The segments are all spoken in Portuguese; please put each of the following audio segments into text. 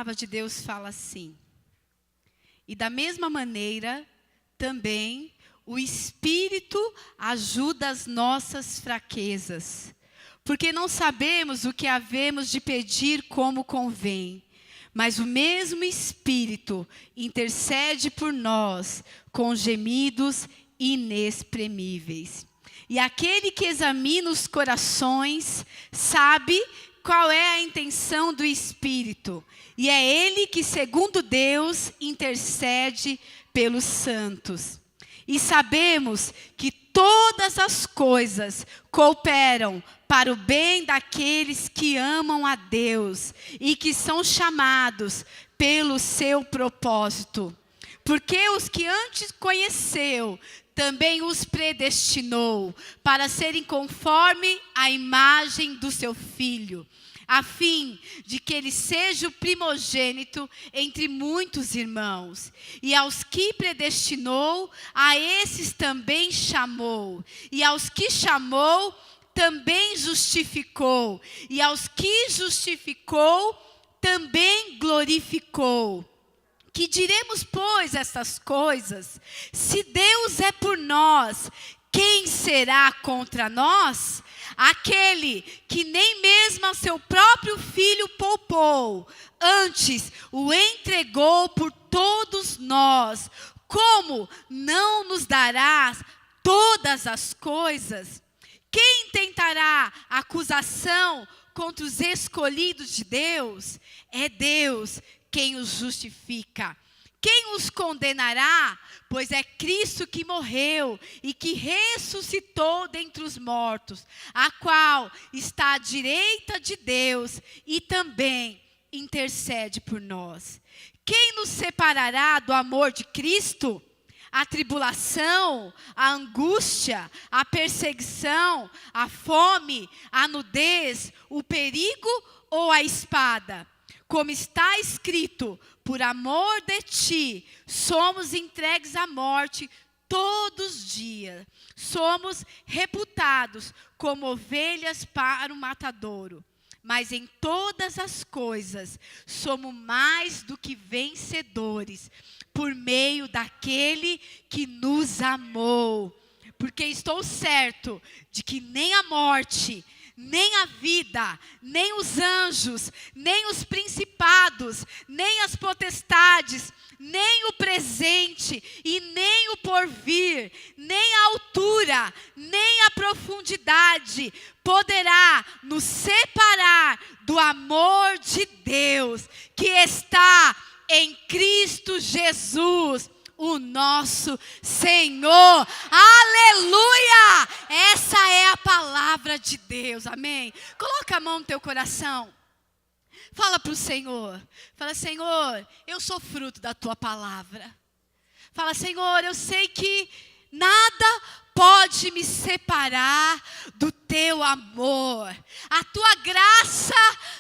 palavra de Deus fala assim: e da mesma maneira, também, o Espírito ajuda as nossas fraquezas, porque não sabemos o que havemos de pedir como convém, mas o mesmo Espírito intercede por nós com gemidos inexprimíveis. E aquele que examina os corações sabe qual é a intenção do Espírito, e é Ele que, segundo Deus, intercede pelos santos. E sabemos que todas as coisas cooperam para o bem daqueles que amam a Deus e que são chamados pelo seu propósito. Porque os que antes conheceu, também os predestinou para serem conforme a imagem do seu Filho, a fim de que ele seja o primogênito entre muitos irmãos. E aos que predestinou, a esses também chamou. E aos que chamou, também justificou. E aos que justificou, também glorificou. Que diremos, pois, essas coisas? Se Deus é por nós, quem será contra nós? Aquele que nem mesmo ao seu próprio Filho poupou, antes o entregou por todos nós, como não nos dará todas as coisas? Quem tentará acusação contra os escolhidos de Deus? É Deus quem os justifica. Quem os condenará? Pois é Cristo que morreu e que ressuscitou dentre os mortos, a qual está à direita de Deus e também intercede por nós. Quem nos separará do amor de Cristo? A tribulação, a angústia, a perseguição, a fome, a nudez, o perigo ou a espada? Como está escrito, por amor de ti, somos entregues à morte todos os dias. Somos reputados como ovelhas para o matadouro. Mas em todas as coisas, somos mais do que vencedores, por meio daquele que nos amou. Porque estou certo de que nem a morte, nem a vida, nem os anjos, nem os principados, nem as potestades, nem o presente e nem o porvir, nem a altura, nem a profundidade poderá nos separar do amor de Deus que está em Cristo Jesus, o nosso Senhor. Aleluia! Essa é a palavra de Deus, amém? Coloca a mão no teu coração. Fala para o Senhor. Fala: Senhor, eu sou fruto da tua palavra. Fala: Senhor, eu sei que nada pode me separar do teu amor. A tua graça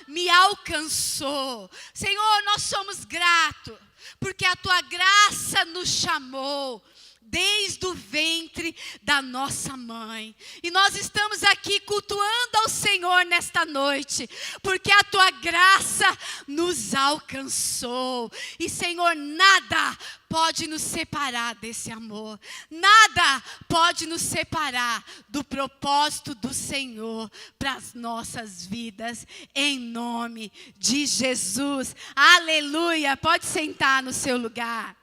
me alcançou. Senhor, nós somos gratos, porque a tua graça nos chamou desde o ventre da nossa mãe. E nós estamos aqui cultuando ao Senhor nesta noite, porque a tua graça nos alcançou. E, Senhor, nada pode nos separar desse amor. Nada pode nos separar do propósito do Senhor para as nossas vidas, em nome de Jesus. Aleluia! Pode sentar no seu lugar.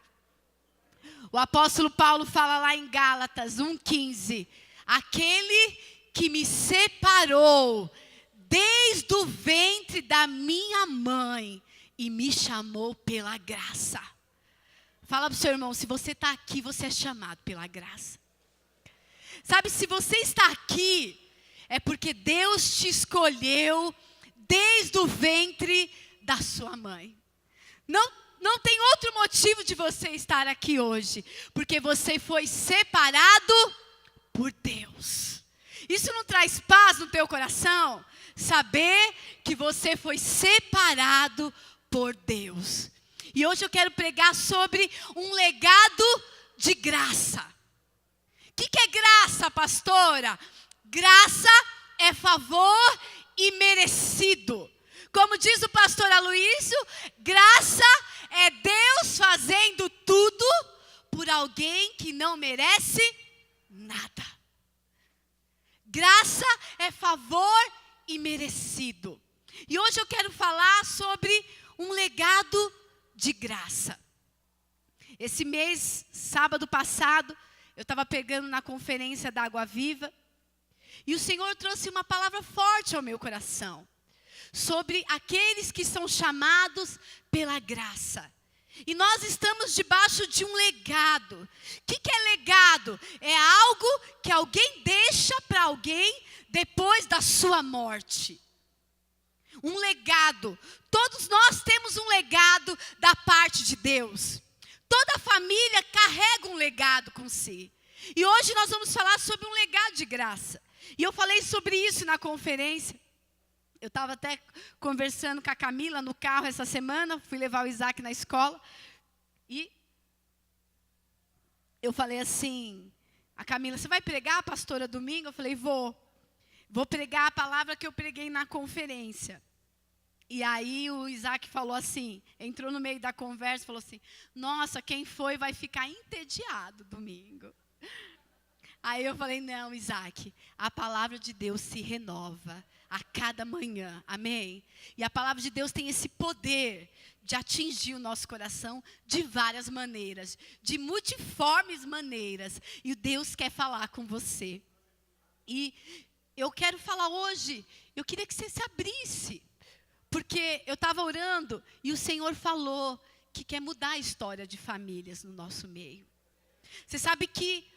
O apóstolo Paulo fala lá em Gálatas 1,15. Aquele que me separou desde o ventre da minha mãe e me chamou pela graça. Fala para o seu irmão: se você está aqui, você é chamado pela graça. Sabe, se você está aqui, é porque Deus te escolheu desde o ventre da sua mãe. Não tem outro motivo de você estar aqui hoje, porque você foi separado por Deus. Isso não traz paz no teu coração? Saber que você foi separado por Deus. E hoje eu quero pregar sobre um legado de graça. O que é graça, pastora? Graça é favor imerecido. Como diz o pastor Aloísio, graça é Deus fazendo tudo por alguém que não merece nada. Graça é favor imerecido. E hoje eu quero falar sobre um legado de graça. Esse mês, sábado passado, eu estava pegando na conferência da Água Viva, e o Senhor trouxe uma palavra forte ao meu coração, sobre aqueles que são chamados pela graça. E nós estamos debaixo de um legado. O que é legado? É algo que alguém deixa para alguém depois da sua morte. Um legado. Todos nós temos um legado da parte de Deus. Toda família carrega um legado com si. E hoje nós vamos falar sobre um legado de graça. E eu falei sobre isso na conferência. Eu estava até conversando com a Camila no carro essa semana, fui levar o Isaac na escola, e eu falei assim, a Camila, você vai pregar, pastora, domingo? Eu falei, vou pregar a palavra que eu preguei na conferência. E aí o Isaac falou assim, entrou no meio da conversa, falou assim, nossa, quem foi vai ficar entediado domingo. Aí eu falei, não, Isaac, a palavra de Deus se renova a cada manhã, amém? E a palavra de Deus tem esse poder de atingir o nosso coração de várias maneiras, de multiformes maneiras. E Deus quer falar com você. E eu quero falar hoje, eu queria que você se abrisse, porque eu estava orando e o Senhor falou que quer mudar a história de famílias no nosso meio. Você sabe que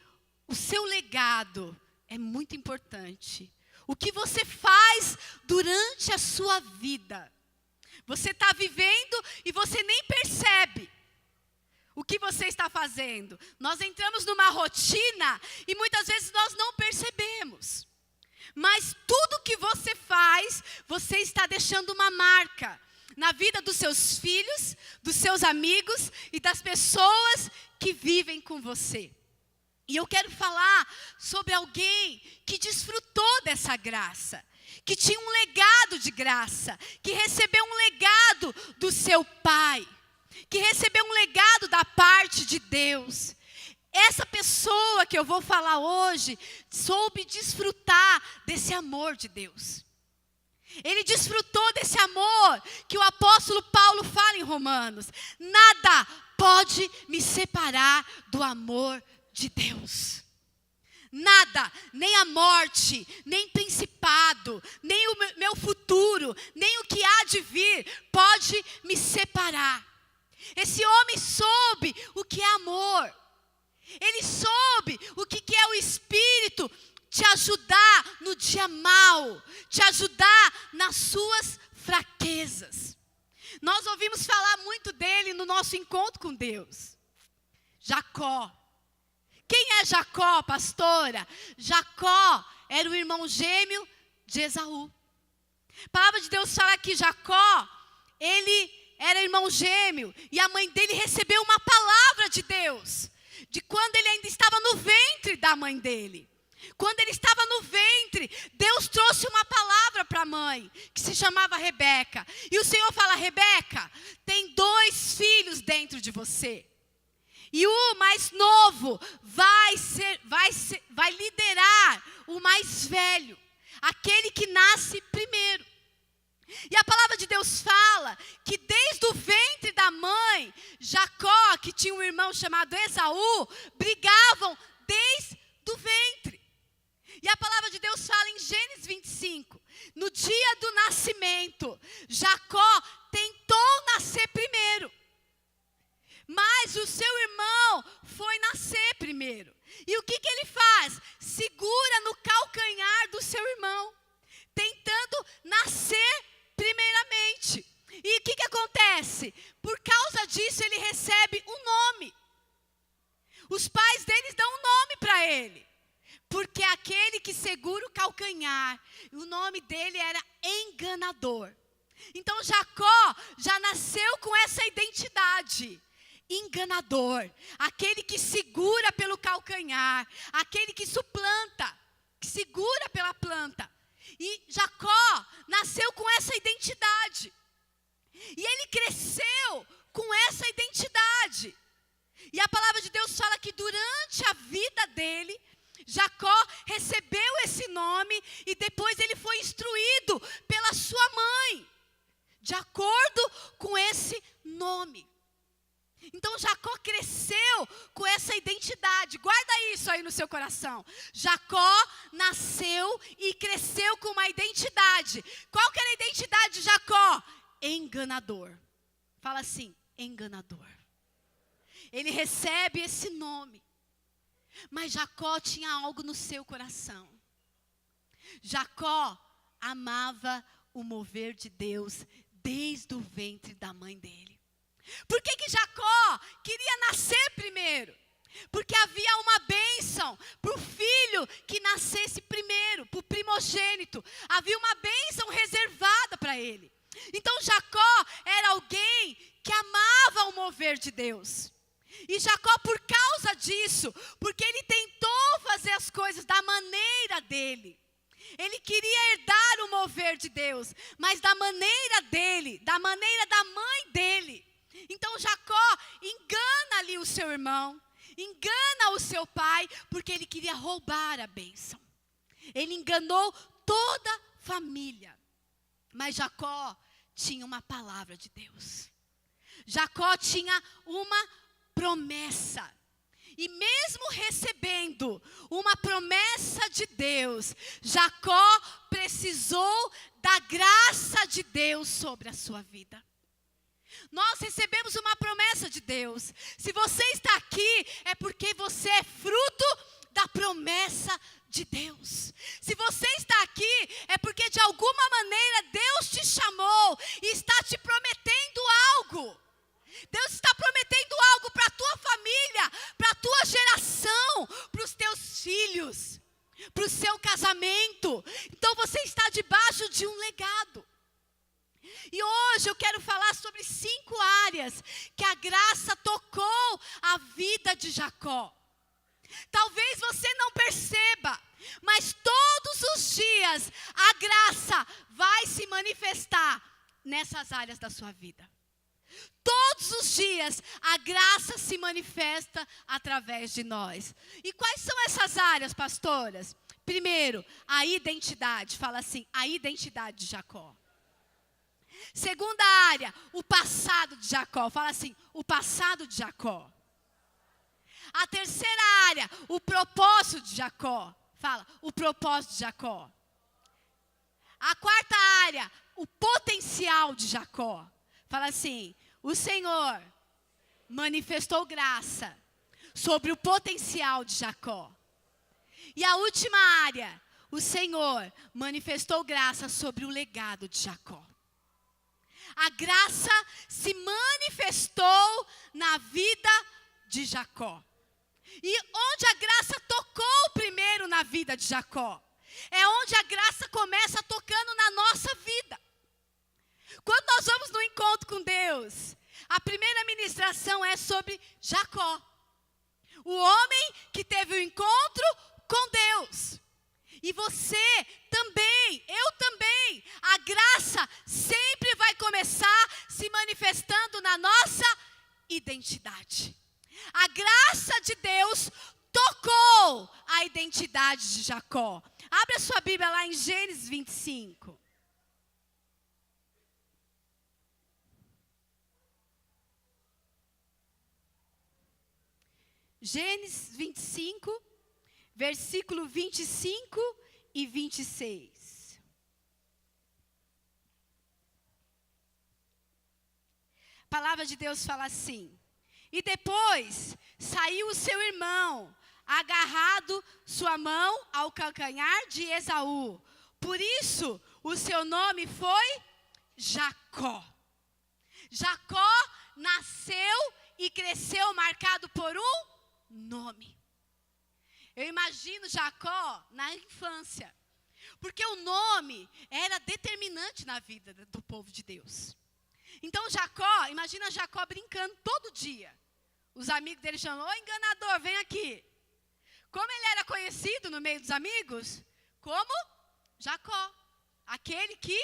o seu legado é muito importante. O que você faz durante a sua vida. Você está vivendo e você nem percebe o que você está fazendo. Nós entramos numa rotina e muitas vezes nós não percebemos. Mas tudo que você faz, você está deixando uma marca na vida dos seus filhos, dos seus amigos e das pessoas que vivem com você. E eu quero falar sobre alguém que desfrutou dessa graça, que tinha um legado de graça, que recebeu um legado do seu pai, que recebeu um legado da parte de Deus. Essa pessoa que eu vou falar hoje, soube desfrutar desse amor de Deus. Ele desfrutou desse amor que o apóstolo Paulo fala em Romanos. Nada pode me separar do amor de Deus. Nada, nem a morte, nem principado, nem o meu futuro, nem o que há de vir pode me separar. Esse homem soube o que é amor. Ele soube o que é o Espírito te ajudar no dia mau, te ajudar nas suas fraquezas. Nós ouvimos falar muito dele no nosso encontro com Deus. Jacó. Quem é Jacó, pastora? Jacó era o irmão gêmeo de Esaú. A palavra de Deus fala que Jacó, ele era irmão gêmeo, e a mãe dele recebeu uma palavra de Deus, de quando ele ainda estava no ventre da mãe dele. Quando ele estava no ventre, Deus trouxe uma palavra para a mãe, que se chamava Rebeca. E o Senhor fala, Rebeca, tem 2 filhos dentro de você. E o mais novo vai liderar o mais velho, aquele que nasce primeiro. E a palavra de Deus fala que desde o ventre da mãe, Jacó, que tinha um irmão chamado Esaú, brigavam desde o ventre. E a palavra de Deus fala em Gênesis 25, no dia do nascimento, Jacó tentou nascer primeiro. Mas o seu irmão foi nascer primeiro. E o que ele faz? Segura no calcanhar do seu irmão, tentando nascer primeiramente. E o que acontece? Por causa disso ele recebe um nome. Os pais deles dão um nome para ele. Porque aquele que segura o calcanhar, o nome dele era enganador. Então Jacó já nasceu com essa identidade. Enganador, aquele que segura pelo calcanhar, aquele que suplanta, que segura pela planta. E Jacó nasceu com essa identidade. E ele cresceu com essa identidade. E a palavra de Deus fala que durante a vida dele, Jacó recebeu esse nome e depois ele foi instruído pela sua mãe, de acordo com esse nome. Então Jacó cresceu com essa identidade. Guarda isso aí no seu coração. Jacó nasceu e cresceu com uma identidade. Qual que era a identidade de Jacó? Enganador. Fala assim, enganador. Ele recebe esse nome. Mas Jacó tinha algo no seu coração. Jacó amava o mover de Deus desde o ventre da mãe dele. Por que Jacó queria nascer primeiro? Porque havia uma bênção para o filho que nascesse primeiro, para o primogênito. Havia uma bênção reservada para ele. Então Jacó era alguém que amava o mover de Deus. E Jacó, por causa disso, porque ele tentou fazer as coisas da maneira dele, ele queria herdar o mover de Deus, mas da maneira dele, da maneira da mãe dele. Então Jacó engana ali o seu irmão, engana o seu pai, porque ele queria roubar a bênção. Ele enganou toda a família. Mas Jacó tinha uma palavra de Deus. Jacó tinha uma promessa. E mesmo recebendo uma promessa de Deus, Jacó precisou da graça de Deus sobre a sua vida. Nós recebemos uma promessa de Deus. Se você está aqui, é porque você é fruto da promessa de Deus. Se você está aqui, é porque de alguma maneira Deus te chamou e está te prometendo algo. Deus está prometendo algo para a tua família, para a tua geração, para os teus filhos, para o seu casamento. Então você está debaixo de um legado. E hoje eu quero falar sobre 5 áreas que a graça tocou a vida de Jacó. Talvez você não perceba, mas todos os dias a graça vai se manifestar nessas áreas da sua vida. Todos os dias a graça se manifesta através de nós. E quais são essas áreas, pastoras? Primeiro, a identidade. Fala assim, a identidade de Jacó. Segunda área, o passado de Jacó. Fala assim, o passado de Jacó. A terceira área, o propósito de Jacó. Fala, o propósito de Jacó. A quarta área, o potencial de Jacó. Fala assim, o Senhor manifestou graça sobre o potencial de Jacó. E a última área, o Senhor manifestou graça sobre o legado de Jacó. A graça se manifestou na vida de Jacó. E onde a graça tocou primeiro na vida de Jacó, é onde a graça começa tocando na nossa vida. Quando nós vamos no encontro com Deus, a primeira ministração é sobre Jacó. O homem que teve o encontro com Deus. E você também, eu também. A graça sempre vai começar se manifestando na nossa identidade. A graça de Deus tocou a identidade de Jacó. Abre a sua Bíblia lá em Gênesis 25. Gênesis 25, versículo 25 e 26. A palavra de Deus fala assim: e depois saiu o seu irmão, agarrado sua mão ao calcanhar de Esaú. Por isso o seu nome foi Jacó. Jacó nasceu e cresceu marcado por um nome. Eu imagino Jacó na infância, porque o nome era determinante na vida do povo de Deus. Então Jacó, imagina Jacó brincando todo dia. Os amigos dele chamam, ô enganador, vem aqui. Como ele era conhecido no meio dos amigos? Como Jacó, aquele que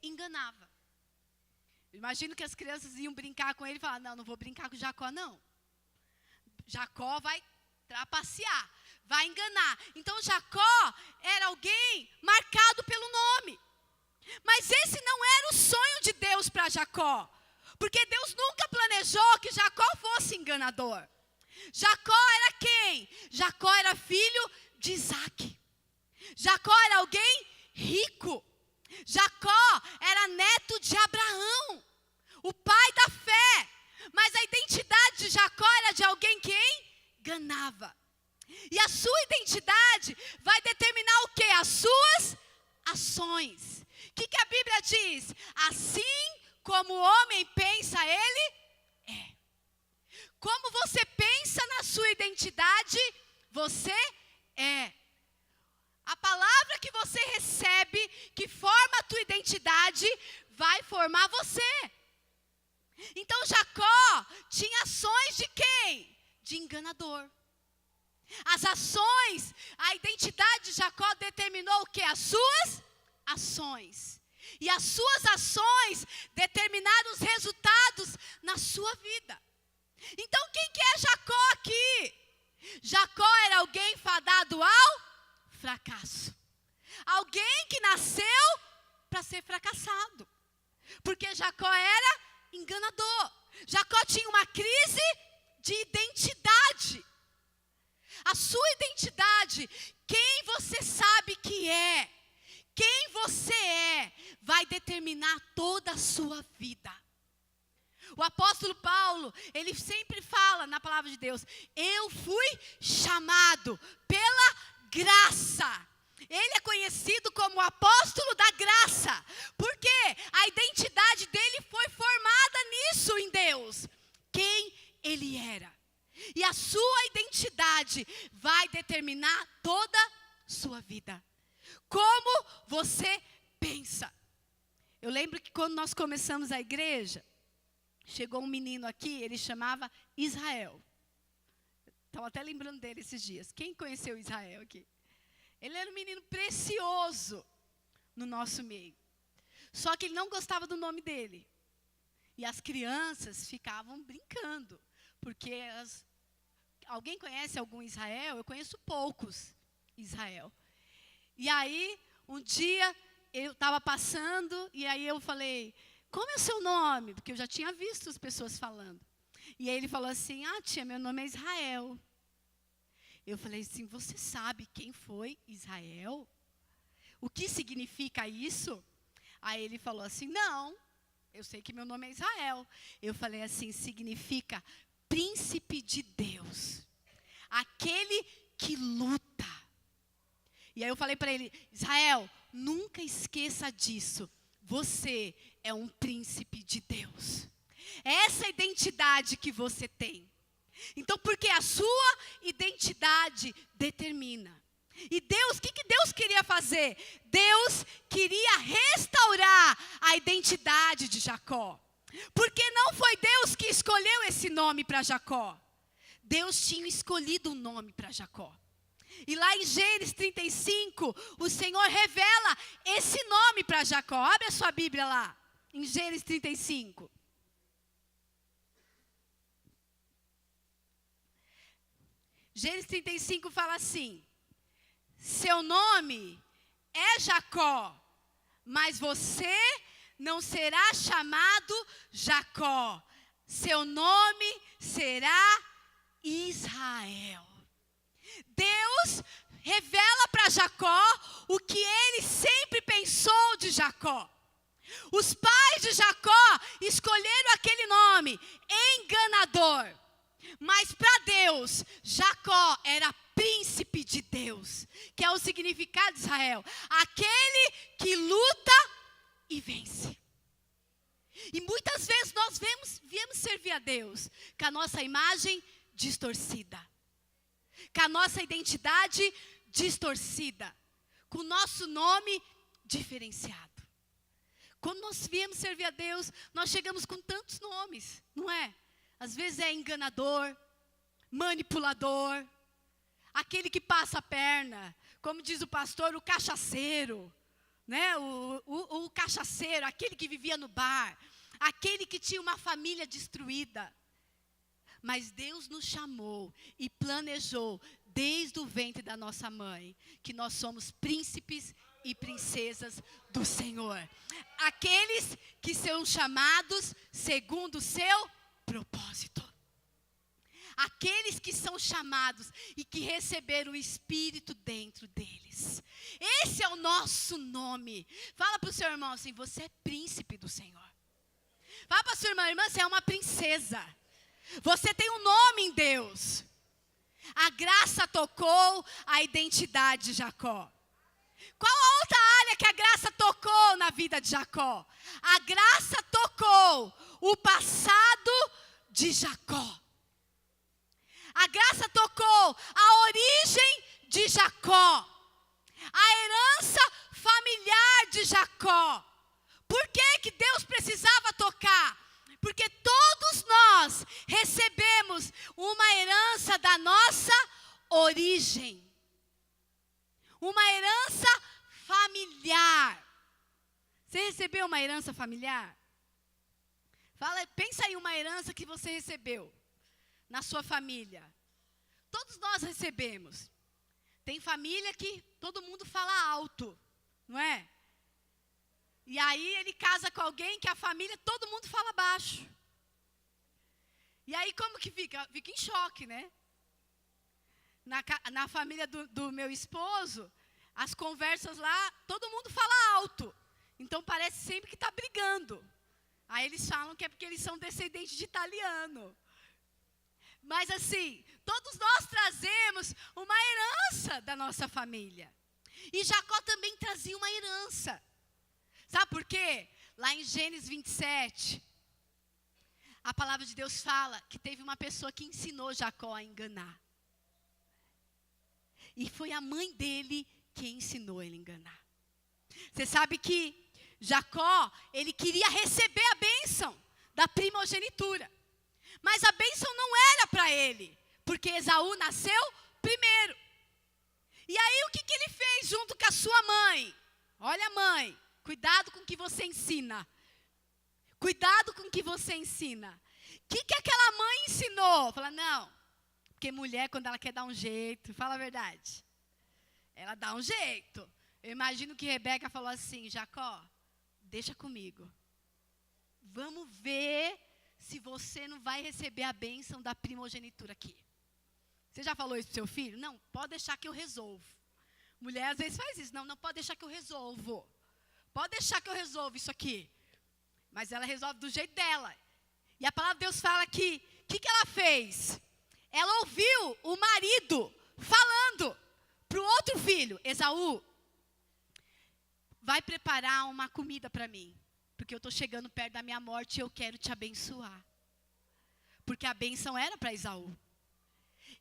enganava. Eu imagino que as crianças iam brincar com ele e falavam, não vou brincar com Jacó, não. Jacó vai trapacear, vai enganar. Então Jacó era alguém marcado pelo nome. Mas esse não era o sonho de Deus para Jacó. Porque Deus nunca planejou que Jacó fosse enganador. Jacó era quem? Jacó era filho de Isaac. Jacó era alguém rico. Jacó era neto de Abraão, o pai da fé. Mas a identidade de Jacó era de alguém que enganava. E a sua identidade vai determinar o quê? As suas ações. O que a Bíblia diz? Assim como o homem pensa, ele é. Como você pensa na sua identidade, você é. A palavra que você recebe, que forma a tua identidade, vai formar você. Então Jacó tinha ações de quem? De enganador. As ações, a identidade de Jacó determinou o quê? As suas ações. E as suas ações determinaram os resultados na sua vida. Então quem que é Jacó aqui? Jacó era alguém fadado ao fracasso. Alguém que nasceu para ser fracassado. Porque Jacó era enganador. Jacó tinha uma crise de identidade. A sua identidade, quem você sabe que é, quem você é, vai determinar toda a sua vida. O apóstolo Paulo, ele sempre fala na palavra de Deus, eu fui chamado pela graça. Ele é conhecido como o apóstolo da graça. Porque a identidade dele foi formada nisso em Deus. Quem ele era. E a sua identidade vai determinar toda a sua vida. Como você pensa. Eu lembro que quando nós começamos a igreja, chegou um menino aqui, ele chamava Israel. Estava até lembrando dele esses dias. Quem conheceu Israel aqui? Ele era um menino precioso no nosso meio. Só que ele não gostava do nome dele. E as crianças ficavam brincando. Porque alguém conhece algum Israel? Eu conheço poucos Israel. E aí, um dia, eu estava passando, e aí eu falei, como é o seu nome? Porque eu já tinha visto as pessoas falando. E aí ele falou assim, tia, meu nome é Israel. Eu falei assim, você sabe quem foi Israel? O que significa isso? Aí ele falou assim, não, eu sei que meu nome é Israel. Eu falei assim, significa príncipe de Deus. Aquele que luta. E aí eu falei para ele, Israel, nunca esqueça disso. Você é um príncipe de Deus. Essa identidade que você tem. Então, porque a sua identidade determina. E Deus, o que Deus queria fazer? Deus queria restaurar a identidade de Jacó. Porque não foi Deus que escolheu esse nome para Jacó. Deus tinha escolhido um nome para Jacó. E lá em Gênesis 35, o Senhor revela esse nome para Jacó. Abre a sua Bíblia lá, em Gênesis 35. Gênesis 35 fala assim, seu nome é Jacó, mas você não será chamado Jacó, seu nome será Israel. Deus revela para Jacó o que ele sempre pensou de Jacó. Os pais de Jacó escolheram aquele nome, enganador. Mas para Deus, Jacó era príncipe de Deus, que é o significado de Israel. Aquele que luta e vence. E muitas vezes nós viemos servir a Deus com a nossa imagem distorcida. Com a nossa identidade distorcida. Com o nosso nome diferenciado. Quando nós viemos servir a Deus, nós chegamos com tantos nomes, não é? Às vezes é enganador, manipulador, aquele que passa a perna, como diz o pastor, o cachaceiro, né? O cachaceiro, aquele que vivia no bar, aquele que tinha uma família destruída. Mas Deus nos chamou e planejou desde o ventre da nossa mãe que nós somos príncipes e princesas do Senhor. Aqueles que são chamados segundo o seu propósito. Aqueles que são chamados e que receberam o Espírito dentro deles. Esse é o nosso nome. Fala para o seu irmão assim: você é príncipe do Senhor. Fala para a sua irmã, você é uma princesa. Você tem um nome em Deus. A graça tocou a identidade de Jacó. Qual a outra área que a graça tocou na vida de Jacó? A graça tocou o passado de Jacó. A graça tocou a origem de Jacó. A herança familiar de Jacó. Por que Deus precisava tocar? Porque todos nós recebemos uma herança da nossa origem. Uma herança familiar. Você recebeu uma herança familiar? Pensa em uma herança que você recebeu na sua família. Todos nós recebemos. Tem família que todo mundo fala alto, não é? E aí ele casa com alguém que a família, todo mundo fala baixo. E aí como que fica? Fica em choque, né? Na família do meu esposo, as conversas lá, todo mundo fala alto. Então parece sempre que está brigando. Aí eles falam que é porque eles são descendentes de italiano. Mas assim, todos nós trazemos uma herança da nossa família. E Jacó também trazia uma herança. Sabe por quê? Lá em Gênesis 27, a palavra de Deus fala que teve uma pessoa que ensinou Jacó a enganar. E foi a mãe dele que ensinou ele a enganar. Você sabe que Jacó, ele queria receber a bênção da primogenitura. Mas a bênção não era para ele, porque Esaú nasceu primeiro. E aí o que ele fez junto com a sua mãe? Olha, mãe, cuidado com o que você ensina. Cuidado com o que você ensina. O que aquela mãe ensinou? Fala, não, porque mulher quando ela quer dar um jeito, fala a verdade, ela dá um jeito. Eu imagino que Rebeca falou assim: Jacó, deixa comigo. Vamos ver se você não vai receber a bênção da primogenitura aqui. Você já falou isso para o seu filho? Não, pode deixar que eu resolvo. Mulher às vezes faz isso. Não, pode deixar que eu resolvo. Pode deixar que eu resolvo isso aqui. Mas ela resolve do jeito dela. E a palavra de Deus fala que, o que ela fez? Ela ouviu o marido falando para o outro filho, Esaú: vai preparar uma comida para mim, porque eu estou chegando perto da minha morte e eu quero te abençoar. Porque a bênção era para Esaú.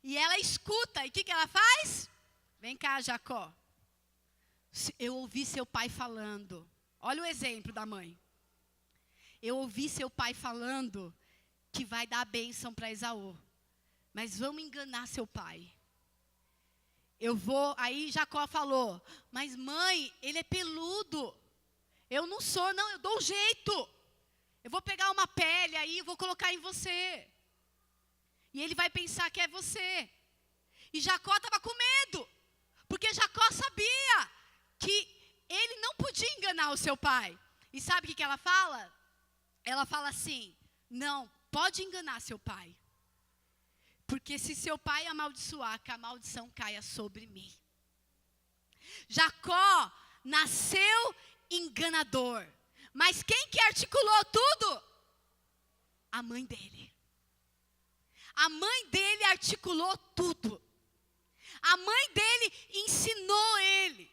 E ela escuta, e o que ela faz? Vem cá, Jacó. Eu ouvi seu pai falando. Olha o exemplo da mãe. Eu ouvi seu pai falando que vai dar a bênção para Esaú. Mas vamos enganar seu pai. Aí Jacó falou: mas mãe, ele é peludo. Eu não sou, não, eu dou um jeito. Eu vou pegar uma pele aí e vou colocar em você. E ele vai pensar que é você. E Jacó estava com medo. Porque Jacó sabia que ele não podia enganar o seu pai. E sabe o que ela fala? Ela fala assim: não, pode enganar seu pai. Porque se seu pai amaldiçoar, que a maldição caia sobre mim. Jacó nasceu enganador. Mas quem que articulou tudo? A mãe dele. A mãe dele articulou tudo. A mãe dele ensinou ele.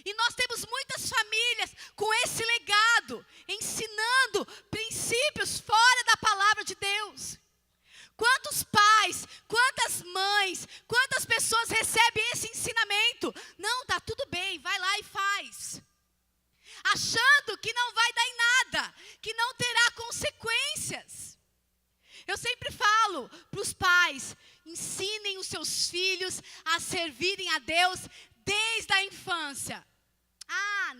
E nós temos muitas famílias com esse legado, ensinando princípios fora da palavra de Deus. Quantos pais, quantas mães, quantas pessoas recebem esse ensinamento? Não, tá tudo bem, vai lá e faz. Achando que não vai dar em nada, que não terá consequências. Eu sempre falo para os pais: ensinem os seus filhos a servirem a Deus desde a infância. Ah,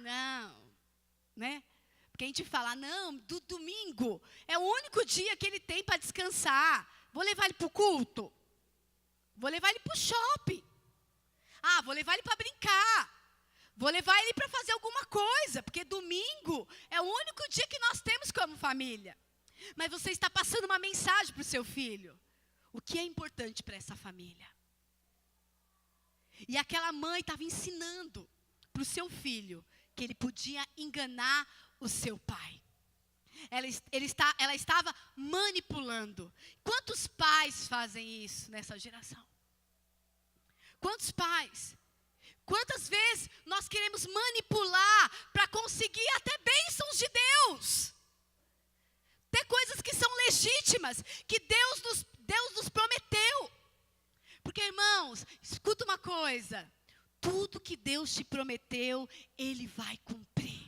Porque a gente fala, não, do domingo é o único dia que ele tem para descansar. Vou levar ele para o culto. Vou levar ele para o shopping. Vou levar ele para brincar. Vou levar ele para fazer alguma coisa. Porque domingo é o único dia que nós temos como família. Mas você está passando uma mensagem para o seu filho. O que é importante para essa família? E aquela mãe estava ensinando para o seu filho que ele podia enganar o seu pai. Ela estava manipulando. Quantos pais fazem isso nessa geração? Quantos pais? Quantas vezes nós queremos manipular para conseguir até bênçãos de Deus? Até coisas que são legítimas, que Deus nos prometeu. Porque, irmãos, escuta uma coisa. Tudo que Deus te prometeu, Ele vai cumprir.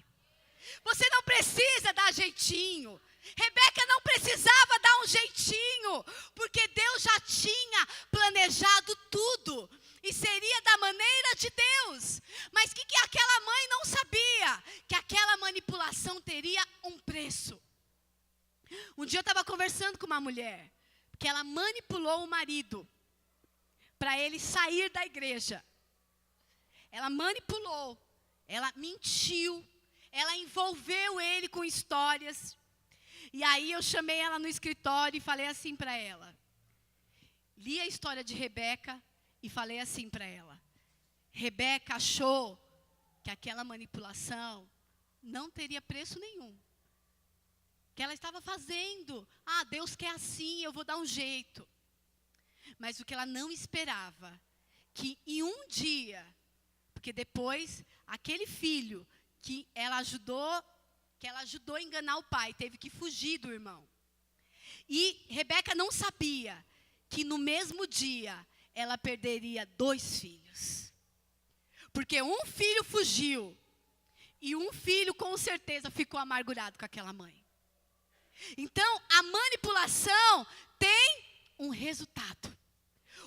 Você não precisa dar jeitinho. Rebeca não precisava dar um jeitinho, porque Deus já tinha planejado tudo. E seria da maneira de Deus. Mas o que aquela mãe não sabia? Que aquela manipulação teria um preço. Um dia eu estava conversando com uma mulher, que ela manipulou o marido para ele sair da igreja. Ela manipulou, ela mentiu, ela envolveu ele com histórias. E aí eu chamei ela no escritório e falei assim para ela. Li a história de Rebeca e falei assim para ela. Rebeca achou que aquela manipulação não teria preço nenhum. Que ela estava fazendo. Deus quer assim, eu vou dar um jeito. Mas o que ela não esperava, que em um dia, porque depois, aquele filho que ela ajudou a enganar o pai, teve que fugir do irmão. E Rebeca não sabia que no mesmo dia, ela perderia 2 filhos. Porque um filho fugiu, e um filho com certeza ficou amargurado com aquela mãe. Então, a manipulação tem um resultado.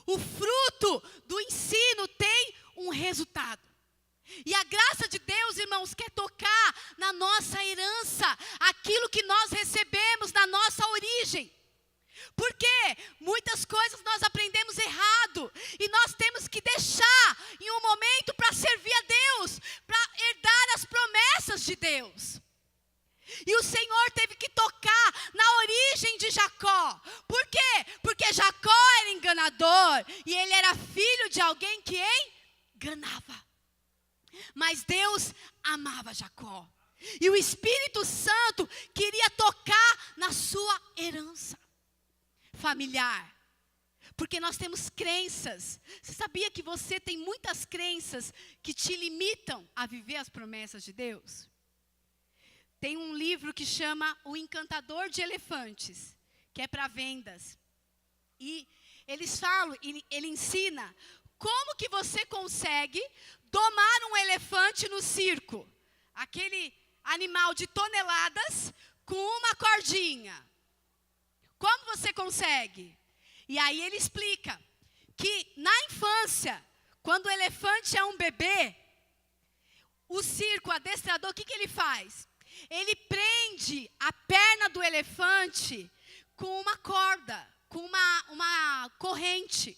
O fruto do ensino tem um resultado. E a graça de Deus, irmãos, quer tocar na nossa herança, aquilo que nós recebemos na nossa origem. Porque muitas coisas nós aprendemos errado, e nós temos que deixar em um momento para servir a Deus, para herdar as promessas de Deus. E o Senhor teve que tocar na origem de Jacó. Por quê? Porque Jacó era enganador e ele era filho de alguém que enganava. Mas Deus amava Jacó. E o Espírito Santo queria tocar na sua herança familiar. Porque nós temos crenças. Você sabia que você tem muitas crenças que te limitam a viver as promessas de Deus? Tem um livro que chama O Encantador de Elefantes, que é para vendas. E eles falam, ele ensina como que você consegue domar um elefante no circo. Aquele animal de toneladas com uma cordinha. Como você consegue? E aí ele explica que na infância, quando o elefante é um bebê, o circo, o adestrador, o que ele faz? Ele prende a perna do elefante com uma corda, com uma corrente.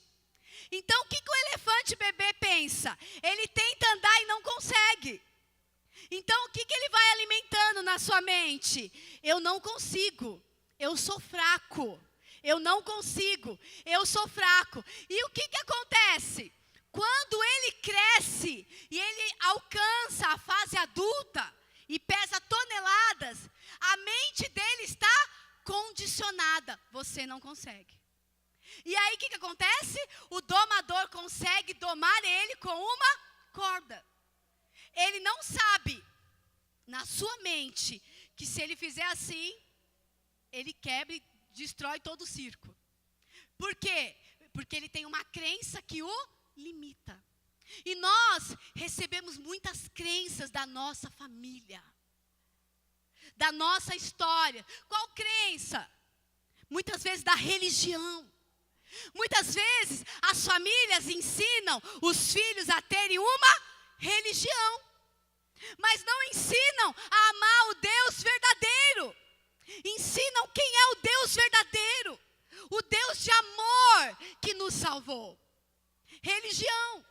Então, o que o elefante bebê pensa? Ele tenta andar e não consegue. Então, o que ele vai alimentando na sua mente? Eu não consigo, eu sou fraco. Eu não consigo, eu sou fraco. E o que acontece? Quando ele cresce e ele alcança a fase adulta, e pesa toneladas, a mente dele está condicionada. Você não consegue. E aí o que acontece? O domador consegue domar ele com uma corda. Ele não sabe, na sua mente, que se ele fizer assim, ele quebra e destrói todo o circo. Por quê? Porque ele tem uma crença que o limita. E nós recebemos muitas crenças da nossa família, da nossa história. Qual crença? Muitas vezes da religião. Muitas vezes as famílias ensinam os filhos a terem uma religião, mas não ensinam a amar o Deus verdadeiro. ensinam quem é o Deus verdadeiro, o Deus de amor que nos salvou. Religião.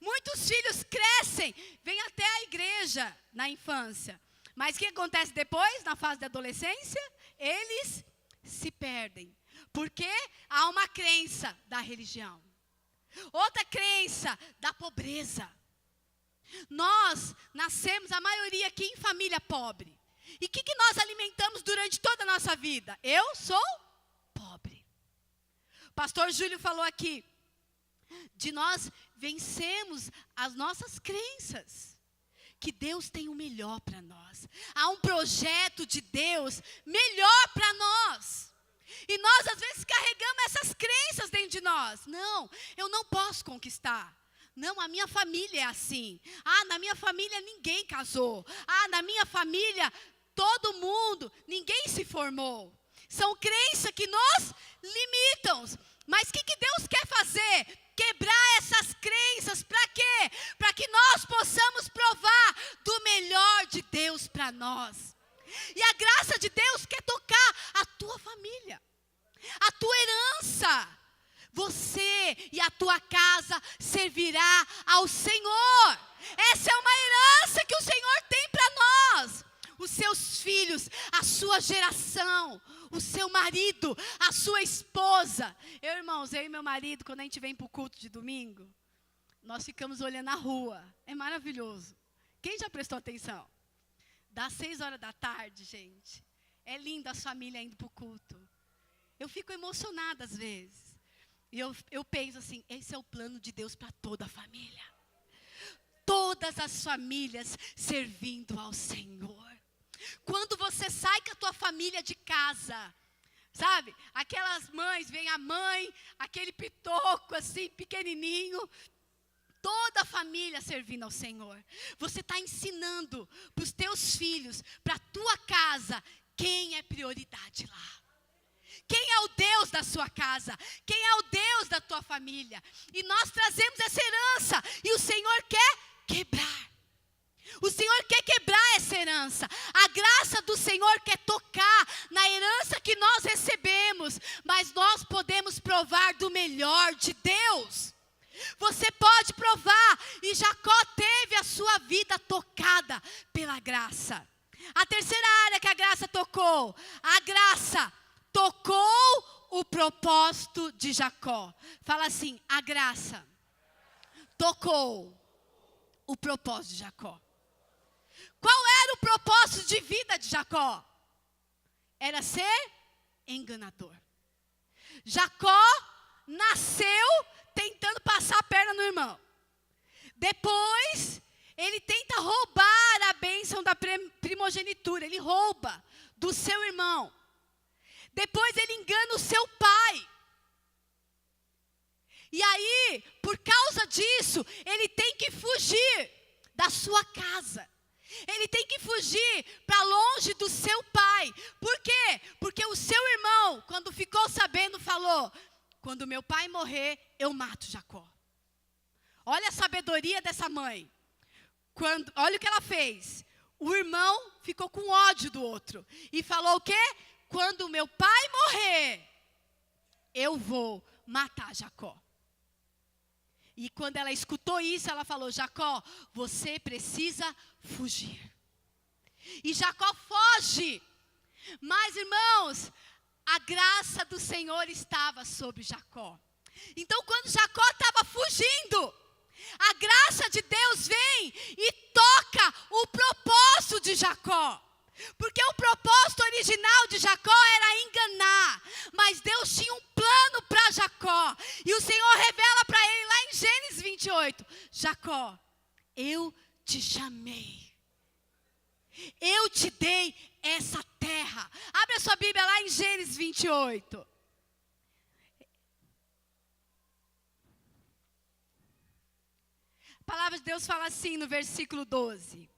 Muitos filhos crescem, vêm até a igreja na infância. Mas o que acontece depois, na fase da adolescência? Eles se perdem. Porque há uma crença da religião. Outra crença da pobreza. Nós nascemos, a maioria aqui, em família pobre. E o que nós alimentamos durante toda a nossa vida? Eu sou pobre. O pastor Júlio falou aqui, de nós vencemos as nossas crenças, que Deus tem o melhor para nós. Há um projeto de Deus melhor para nós. E nós às vezes carregamos essas crenças dentro de nós. Não, eu não posso conquistar. Não, a minha família é assim. Na minha família ninguém casou. Na minha família todo mundo, ninguém se formou. São crenças que nos limitam. Mas o que Deus quer fazer? Quebrar essas crenças, para quê? Para que nós possamos provar do melhor de Deus para nós. E a graça de Deus quer tocar a tua família, a tua herança. Você e a tua casa servirá ao Senhor. Essa é uma herança que o Senhor tem para nós. Os seus filhos, a sua geração, o seu marido, a sua esposa. Irmãos, eu e meu marido, quando a gente vem para o culto de domingo, nós ficamos olhando a rua. É maravilhoso. Quem já prestou atenção? Das 6 horas da tarde, gente. É lindo as famílias indo para o culto. Eu fico emocionada às vezes. E eu penso assim, esse é o plano de Deus para toda a família. Todas as famílias servindo ao Senhor. Quando você sai com a tua família de casa, sabe? Aquelas mães, vem a mãe, aquele pitoco assim, pequenininho, toda a família servindo ao Senhor. Você está ensinando para os teus filhos, para a tua casa, quem é prioridade lá. Quem é o Deus da sua casa? Quem é o Deus da tua família? E nós trazemos essa herança, e o Senhor quer quebrar. O Senhor quer quebrar essa herança. A graça do Senhor quer tocar na herança que nós recebemos. Mas nós podemos provar do melhor de Deus. Você pode provar. E Jacó teve a sua vida tocada pela graça. A terceira área que a graça tocou. A graça tocou o propósito de Jacó. Fala assim, a graça tocou o propósito de Jacó. Qual era o propósito de vida de Jacó? Era ser enganador. Jacó nasceu tentando passar a perna no irmão. Depois, ele tenta roubar a bênção da primogenitura. Ele rouba do seu irmão. Depois ele engana o seu pai. E aí, por causa disso, ele tem que fugir da sua casa. Ele tem que fugir para longe do seu pai. Por quê? Porque o seu irmão, quando ficou sabendo, falou, quando meu pai morrer, eu mato Jacó. Olha a sabedoria dessa mãe. Olha o que ela fez. O irmão ficou com ódio do outro. E falou o quê? Quando meu pai morrer, eu vou matar Jacó. E quando ela escutou isso, ela falou, Jacó, você precisa fugir. E Jacó foge. Mas, irmãos, a graça do Senhor estava sobre Jacó. Então, quando Jacó estava fugindo, a graça de Deus vem e toca o propósito de Jacó. Porque o propósito original de Jacó era enganar. Mas Deus tinha um plano para Jacó. E o Senhor revela para ele lá em Gênesis 28. Jacó, eu te chamei. Eu te dei essa terra. Abre a sua Bíblia lá em Gênesis 28. A palavra de Deus fala assim no versículo 12.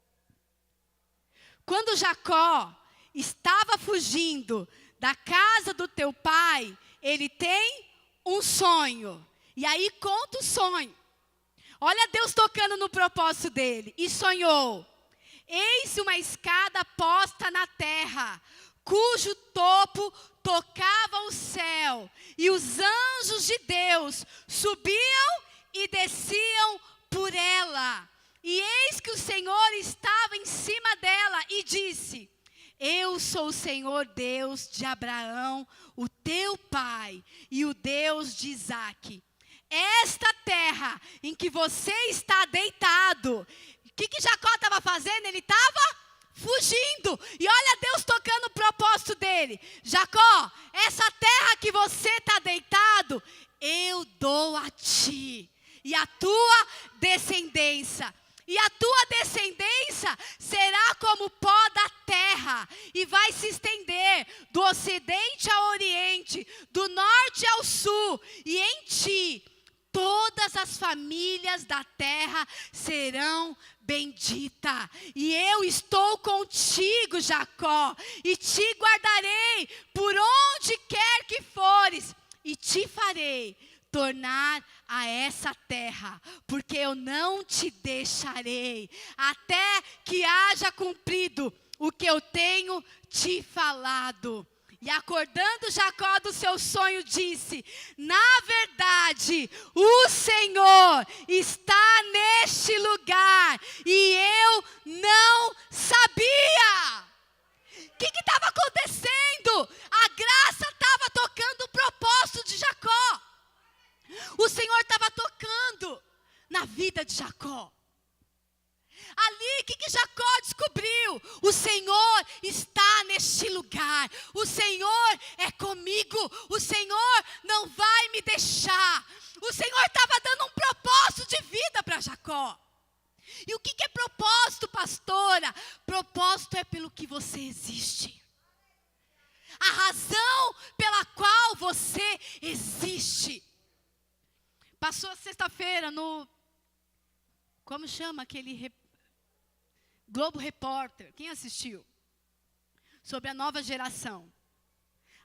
Quando Jacó estava fugindo da casa do teu pai, ele tem um sonho. E aí conta o sonho. Olha Deus tocando no propósito dele. E sonhou. Eis uma escada posta na terra, cujo topo tocava o céu, e os anjos de Deus subiam e desciam por ela. E eis que o Senhor estava em cima dela e disse: eu sou o Senhor Deus de Abraão, o teu pai, e o Deus de Isaque. Esta terra em que você está deitado, o que Jacó estava fazendo? Ele estava fugindo. E olha Deus tocando o propósito dele. Jacó, essa terra que você está deitado, eu dou a ti e a tua descendência. E a tua descendência será como o pó da terra, e vai se estender do ocidente ao oriente, do norte ao sul, e em ti todas as famílias da terra serão benditas. E eu estou contigo, Jacó, e te guardarei por onde quer que fores, e te farei tornar a essa terra, porque eu não te deixarei, até que haja cumprido o que eu tenho te falado. E acordando Jacó do seu sonho, disse: na verdade, o Senhor está neste lugar, e eu não sabia. O que estava acontecendo? A graça estava tocando o propósito de Jacó. O Senhor estava tocando na vida de Jacó. Ali, o que Jacó descobriu? O Senhor está neste lugar. O Senhor é comigo. O Senhor não vai me deixar. O Senhor estava dando um propósito de vida para Jacó. E o que é propósito, pastora? Propósito é pelo que você existe. A razão pela qual você existe. Passou a sexta-feira no... Como chama aquele... Globo Repórter. Quem assistiu? Sobre a nova geração.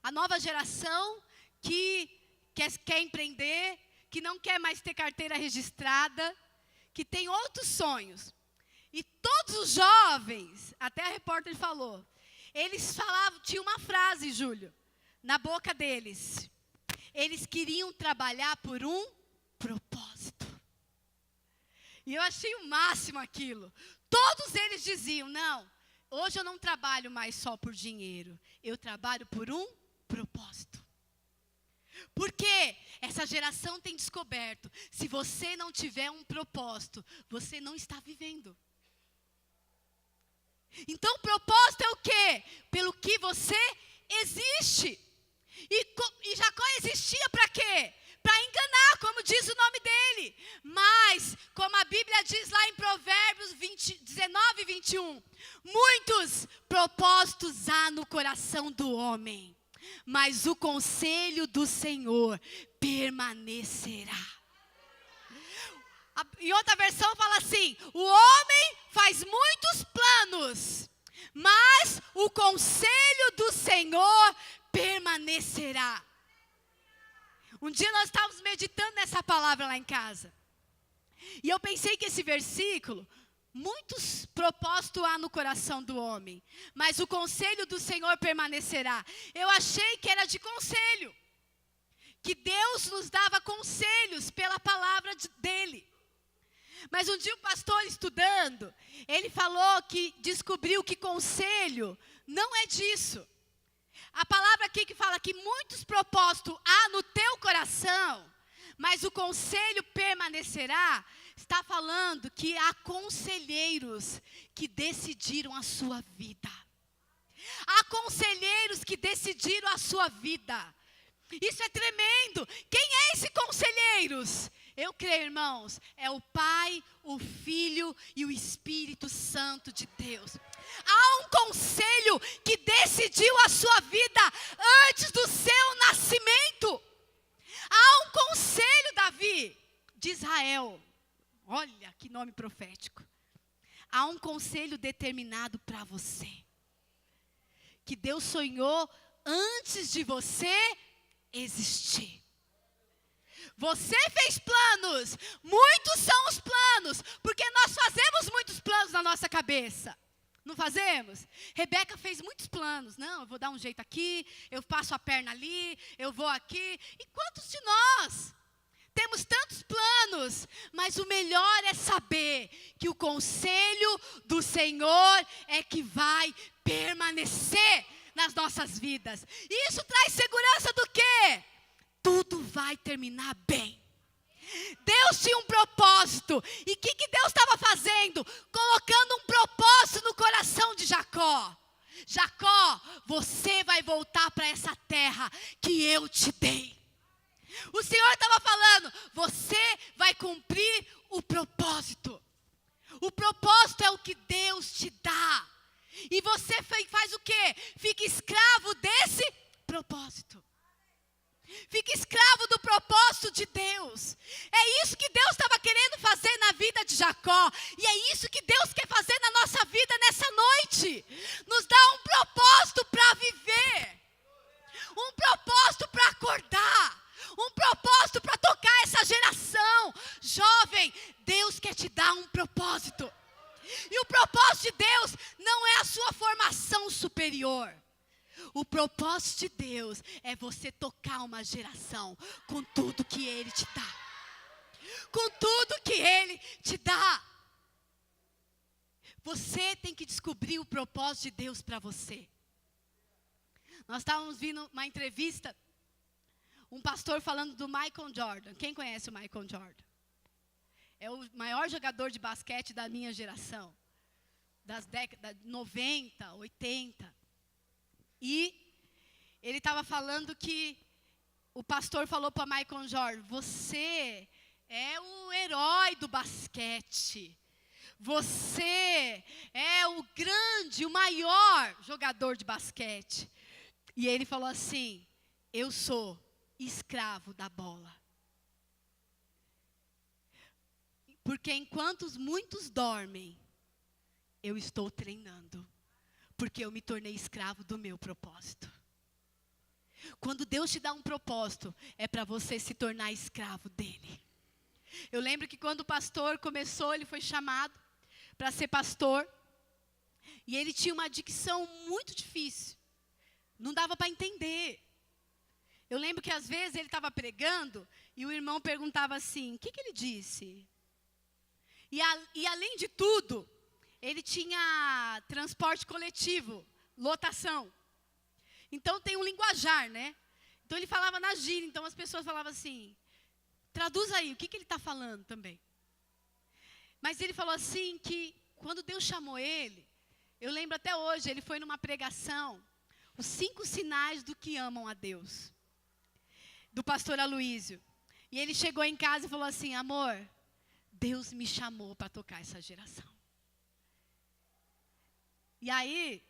A nova geração que quer empreender, que não quer mais ter carteira registrada, que tem outros sonhos. E todos os jovens, até a repórter falou, eles falavam, tinha uma frase, Júlio, na boca deles. Eles queriam trabalhar por um propósito. E eu achei o máximo aquilo. Todos eles diziam: não, hoje eu não trabalho mais só por dinheiro, eu trabalho por um propósito. Porque essa geração tem descoberto, se você não tiver um propósito, você não está vivendo. Então, propósito é o quê? Pelo que você existe. E Jacó existia para quê? Para enganar, como diz o nome dele. Mas, como a Bíblia diz lá em Provérbios 19 e 21, muitos propósitos há no coração do homem, mas o conselho do Senhor permanecerá. Em outra versão fala assim: o homem faz muitos planos, mas o conselho do Senhor permanecerá. Um dia nós estávamos meditando nessa palavra lá em casa. E eu pensei que esse versículo, muitos propósitos há no coração do homem, mas o conselho do Senhor permanecerá. Eu achei que era de conselho, que Deus nos dava conselhos pela palavra dele. Mas um dia o pastor estudando, ele falou que descobriu que conselho não é disso. A palavra aqui que fala que muitos propósitos há no teu coração, mas o conselho permanecerá, está falando que há conselheiros que decidiram a sua vida. Há conselheiros que decidiram a sua vida. Isso é tremendo. Quem é esse conselheiros? Eu creio, irmãos, é o Pai, o Filho e o Espírito Santo de Deus. Há um conselho que decidiu a sua vida antes do seu nascimento. Há um conselho, Davi, de Israel. Olha que nome profético. Há um conselho determinado para você, que Deus sonhou antes de você existir. Você fez planos, muitos são os planos, porque nós fazemos muitos planos na nossa cabeça. Não fazemos? Rebeca fez muitos planos. Não, eu vou dar um jeito aqui, eu passo a perna ali, eu vou aqui. E quantos de nós temos tantos planos, mas o melhor é saber que o conselho do Senhor é que vai permanecer nas nossas vidas. E isso traz segurança do quê? Tudo vai terminar bem. Deus tinha um propósito. E o que Deus estava fazendo? Colocando um propósito no coração de Jacó. Jacó, você vai voltar para essa terra que eu te dei. O Senhor estava falando, você vai cumprir o propósito. O propósito é o que Deus te dá. E você faz o quê? Fica escravo desse propósito. Fica escravo do propósito de Deus. É isso que Deus estava querendo fazer na vida de Jacó. E é isso que Deus quer fazer na nossa vida nessa noite. Nos dá um propósito para viver. Um propósito para acordar. Um propósito para tocar essa geração. Jovem, Deus quer te dar um propósito. E o propósito de Deus não é a sua formação superior. O propósito de Deus é você tocar uma geração com tudo que Ele te dá. Com tudo que Ele te dá. Você tem que descobrir o propósito de Deus para você. Nós estávamos vendo uma entrevista, um pastor falando do Michael Jordan. Quem conhece o Michael Jordan? É o maior jogador de basquete da minha geração. Das décadas 90, 80. E ele estava falando que o pastor falou para Michael Jordan, você é o herói do basquete. Você é o grande, o maior jogador de basquete. E ele falou assim, eu sou escravo da bola. Porque enquanto muitos dormem, eu estou treinando. Porque eu me tornei escravo do meu propósito. Quando Deus te dá um propósito, é para você se tornar escravo dele. Eu lembro que quando o pastor começou, ele foi chamado para ser pastor. E ele tinha uma dicção muito difícil. Não dava para entender. Eu lembro que às vezes ele estava pregando e o irmão perguntava assim, o que ele disse? E além de tudo, ele tinha transporte coletivo, lotação. Então tem um linguajar, né? Então ele falava na gíria, então as pessoas falavam assim, traduz aí, o que ele está falando também? Mas ele falou assim que quando Deus chamou ele, eu lembro até hoje, ele foi numa pregação, os 5 sinais do que amam a Deus, do pastor Aloísio. E ele chegou em casa e falou assim, amor, Deus me chamou para tocar essa geração. E aí,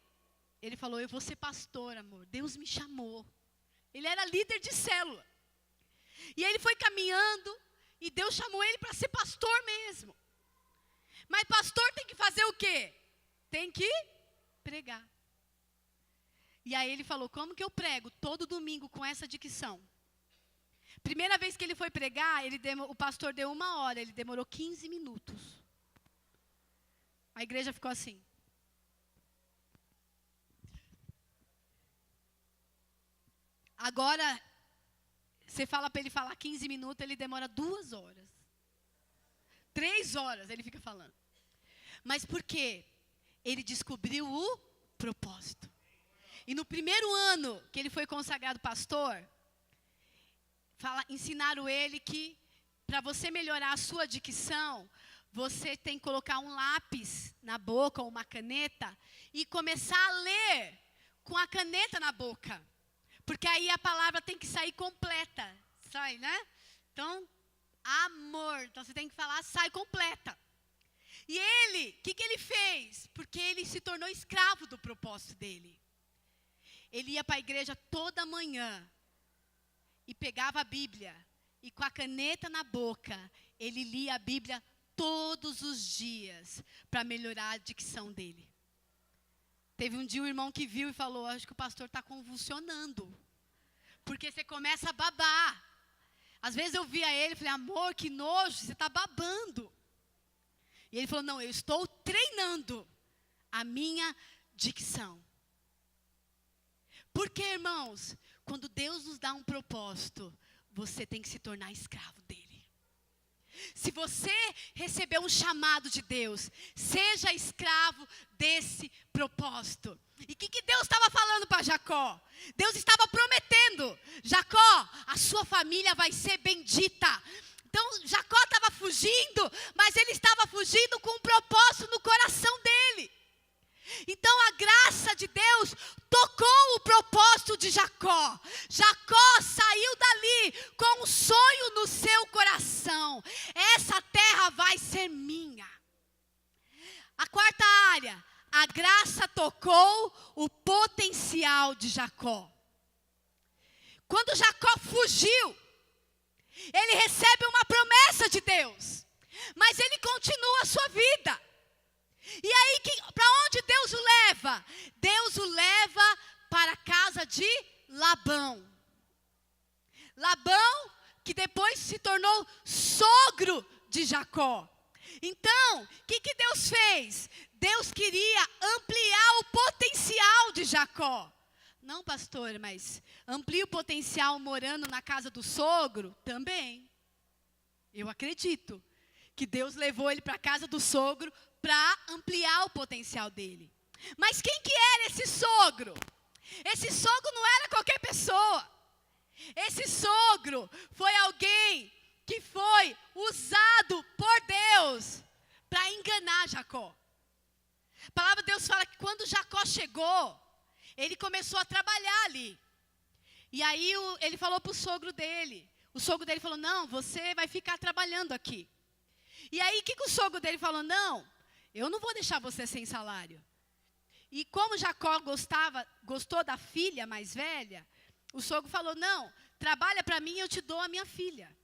ele falou, eu vou ser pastor, amor. Deus me chamou. Ele era líder de célula. E ele foi caminhando, e Deus chamou ele para ser pastor mesmo. Mas pastor tem que fazer o quê? Tem que pregar. E aí ele falou, como que eu prego todo domingo com essa dicção? Primeira vez que ele foi pregar, o pastor deu 1 hora, ele demorou 15 minutos. A igreja ficou assim. Agora, você fala para ele falar 15 minutos, ele demora 2 horas. 3 horas ele fica falando. Mas por quê? Ele descobriu o propósito. E no primeiro ano que ele foi consagrado pastor, ensinaram ele que para você melhorar a sua dicção, você tem que colocar um lápis na boca ou uma caneta e começar a ler com a caneta na boca. Porque aí a palavra tem que sair completa. Sai, né? Então, amor. Então você tem que falar, sai completa. E ele, o que ele fez? Porque ele se tornou escravo do propósito dele. Ele ia para a igreja toda manhã e pegava a Bíblia. E com a caneta na boca, ele lia a Bíblia todos os dias para melhorar a dicção dele. Teve um dia um irmão que viu e falou, acho que o pastor está convulsionando. Porque você começa a babar. Às vezes eu via ele e falei, amor, que nojo, você está babando. E ele falou, não, eu estou treinando a minha dicção. Porque, irmãos, quando Deus nos dá um propósito, você tem que se tornar escravo dele. Se você recebeu um chamado de Deus, seja escravo desse propósito. E o que Deus estava falando para Jacó? Deus estava prometendo: Jacó, a sua família vai ser bendita. Então Jacó estava fugindo, mas ele estava fugindo com um propósito no coração dele. Então a graça de Deus tocou o propósito de Jacó. Jacó saiu dali com um sonho no seu coração: essa terra vai ser minha. A quarta área, a graça tocou o potencial de Jacó. Quando Jacó fugiu, ele recebe uma promessa de Deus, mas ele continua a sua vida. E aí, para onde Deus o leva? Deus o leva para a casa de Labão. Labão, que depois se tornou sogro de Jacó. Então, o que Deus fez? Deus queria ampliar o potencial de Jacó. Não, pastor, mas amplia o potencial morando na casa do sogro? Também. Eu acredito que Deus levou ele para a casa do sogro para ampliar o potencial dele. Mas quem que era esse sogro? Esse sogro não era qualquer pessoa. Esse sogro foi alguém que foi usado por Deus para enganar Jacó. A palavra de Deus fala que quando Jacó chegou, ele começou a trabalhar ali. E aí ele falou para o sogro dele. O sogro dele falou: não, você vai ficar trabalhando aqui. E aí o que o sogro dele falou? Não, eu não vou deixar você sem salário. E como Jacó gostou da filha mais velha, o sogro falou: não, trabalha para mim e eu te dou a minha filha.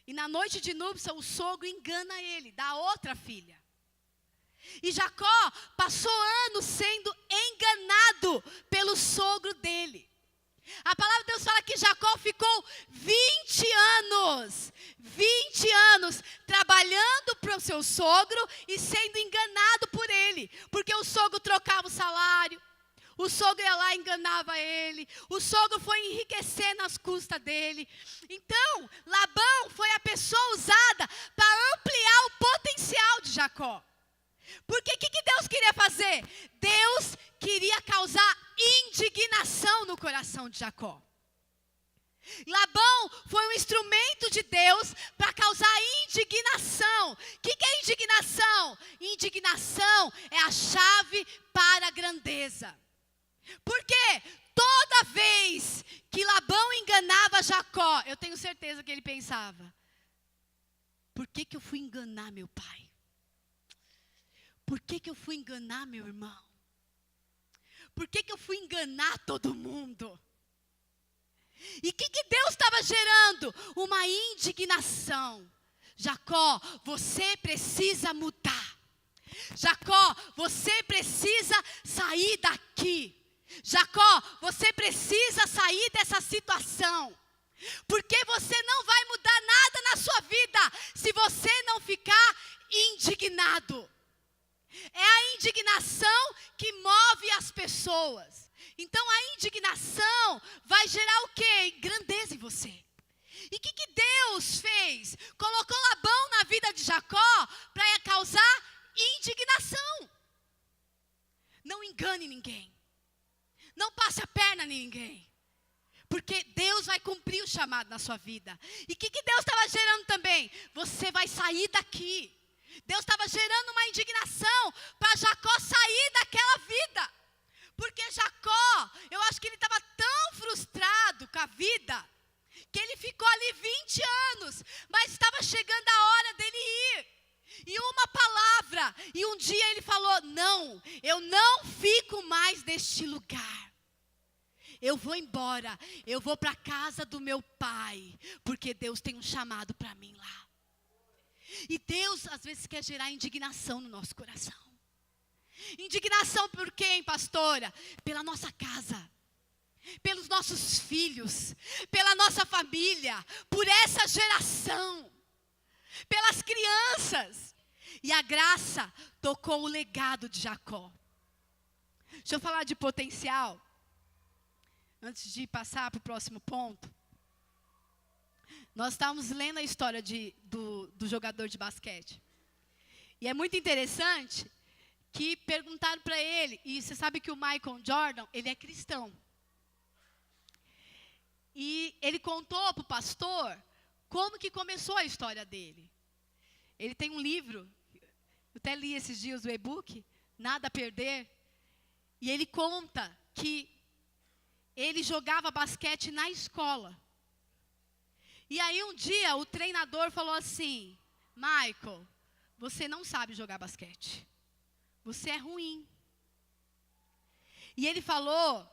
E na noite de núpcias, o sogro engana ele, dá outra filha. E Jacó passou anos sendo enganado pelo sogro dele. A palavra de Deus fala que Jacó ficou 20 anos trabalhando para o seu sogro e sendo enganado por ele. Porque o sogro trocava o salário, o sogro ia lá e enganava ele, o sogro foi enriquecer nas custas dele. Então, Labão foi a pessoa usada para ampliar o potencial de Jacó. Porque o que Deus queria fazer? Deus queria causar indignação no coração de Jacó. Labão foi um instrumento de Deus para causar indignação. O que é indignação? Indignação é a chave para a grandeza. Porque toda vez que Labão enganava Jacó, eu tenho certeza que ele pensava: por que eu fui enganar meu pai? Por que eu fui enganar meu irmão? Por que eu fui enganar todo mundo? E o que Deus estava gerando? Uma indignação. Jacó, você precisa mudar. Jacó, você precisa sair daqui. Jacó, você precisa sair dessa situação. Porque você não vai mudar nada na sua vida se você não ficar indignado. É a indignação que move as pessoas. Então a indignação vai gerar o quê? Grandeza em você. E o que Deus fez? Colocou Labão na vida de Jacó para causar indignação. Não engane ninguém. Não passe a perna em ninguém. Porque Deus vai cumprir o chamado na sua vida. E o que Deus estava gerando também? Você vai sair daqui. Deus estava gerando uma indignação para Jacó sair daquela vida. Porque Jacó, eu acho que ele estava tão frustrado com a vida, que ele ficou ali 20 anos, mas estava chegando a hora dele ir. E uma palavra, e um dia ele falou: não, eu não fico mais neste lugar. Eu vou embora, eu vou para a casa do meu pai, porque Deus tem um chamado para mim lá. E Deus às vezes quer gerar indignação no nosso coração. Indignação por quem, pastora? Pela nossa casa, pelos nossos filhos, pela nossa família, por essa geração, pelas crianças. E a graça tocou o legado de Jacó. Deixa eu falar de potencial. Antes de passar para o próximo ponto. Nós estávamos lendo a história do jogador de basquete. E é muito interessante que perguntaram para ele. E você sabe que o Michael Jordan, ele é cristão. E ele contou para o pastor como que começou a história dele. Ele tem um livro, eu até li esses dias o e-book, Nada a Perder. E ele conta que ele jogava basquete na escola. E aí um dia o treinador falou assim: Michael, você não sabe jogar basquete. Você é ruim. E ele falou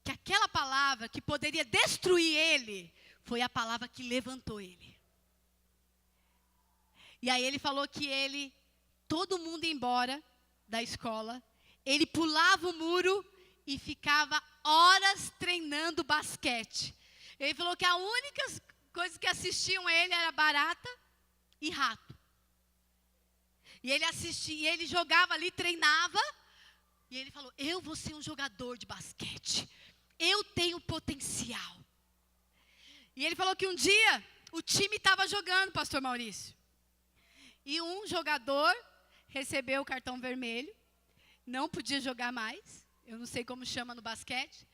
que aquela palavra que poderia destruir ele, foi a palavra que levantou ele. E aí ele falou que todo mundo ia embora da escola, ele pulava o muro e ficava horas treinando basquete. Ele falou que a única coisa que assistiam ele era barata e rato. E ele assistia, e ele jogava ali, treinava, e ele falou: eu vou ser um jogador de basquete. Eu tenho potencial. E ele falou que um dia o time estava jogando, pastor Maurício. E um jogador recebeu o cartão vermelho, não podia jogar mais. Eu não sei como chama no basquete.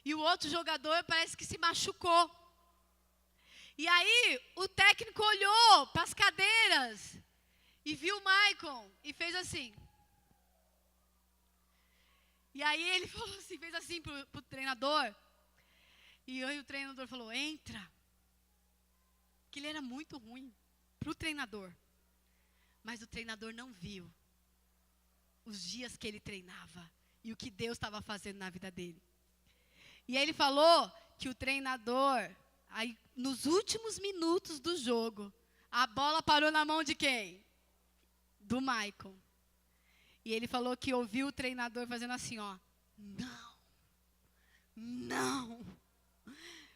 E o outro jogador parece que se machucou. E aí o técnico olhou para as cadeiras e viu o Michael e fez assim. E aí ele falou assim, fez assim para o treinador. E aí o treinador falou: entra. Que ele era muito ruim para o treinador. Mas o treinador não viu os dias que ele treinava e o que Deus estava fazendo na vida dele. E aí ele falou que o treinador, aí, nos últimos minutos do jogo, a bola parou na mão de quem? Do Michael. E ele falou que ouviu o treinador fazendo assim, ó: não.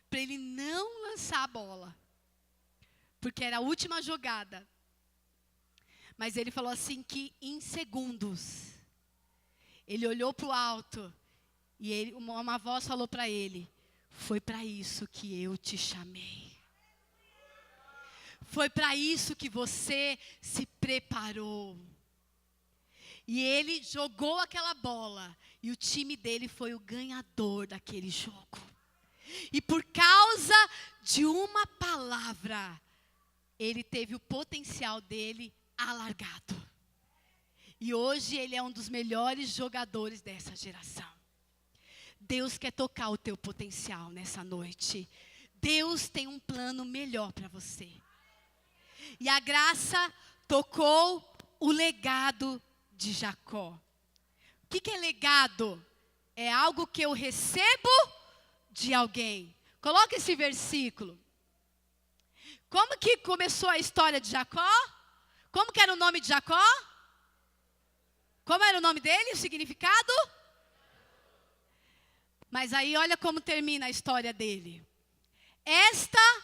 Para ele não lançar a bola. Porque era a última jogada. Mas ele falou assim que em segundos, ele olhou para o alto e uma voz falou para ele: foi para isso que eu te chamei. Foi para isso que você se preparou. E ele jogou aquela bola e o time dele foi o ganhador daquele jogo. E por causa de uma palavra, ele teve o potencial dele alargado. E hoje ele é um dos melhores jogadores dessa geração. Deus quer tocar o teu potencial nessa noite. Deus tem um plano melhor para você. E a graça tocou o legado de Jacó. O que é legado? É algo que eu recebo de alguém. Coloca esse versículo. Como que começou a história de Jacó? Como que era o nome de Jacó? Como era o nome dele, o significado? Mas aí olha como termina a história dele. Esta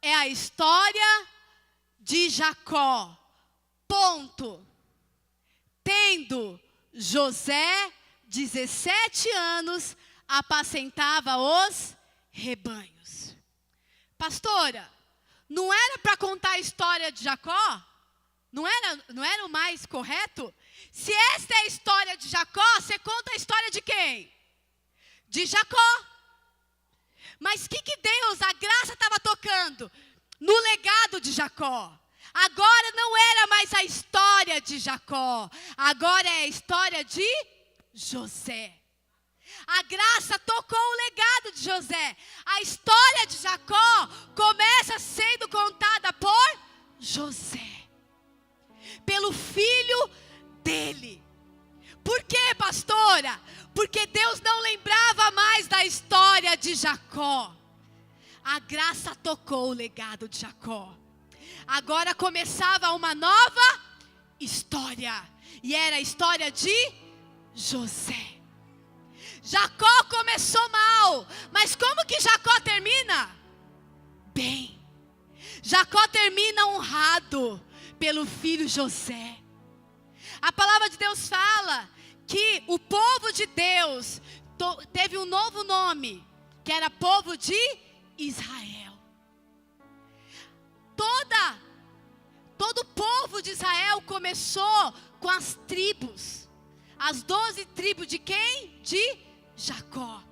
é a história de Jacó. Ponto. Tendo José 17 anos, apacentava os rebanhos. Pastora, não era para contar a história de Jacó? Não era o mais correto? Se esta é a história de Jacó, você conta a história de quem? De Jacó. Mas que Deus, a graça estava tocando no legado de Jacó. Agora não era mais a história de Jacó. Agora é a história de José. A graça tocou o legado de José. A história de Jacó começa sendo contada por José. Pelo filho dele. Por quê, pastora? Porque Deus não lembrava mais da história de Jacó. A graça tocou o legado de Jacó. Agora começava uma nova história. E era a história de José. Jacó começou mal. Mas como que Jacó termina? Bem. Jacó termina honrado pelo filho José. A palavra de Deus fala que o povo de Deus teve um novo nome, que era povo de Israel. Todo o povo de Israel começou com as tribos. As 12 tribos de quem? De Jacó.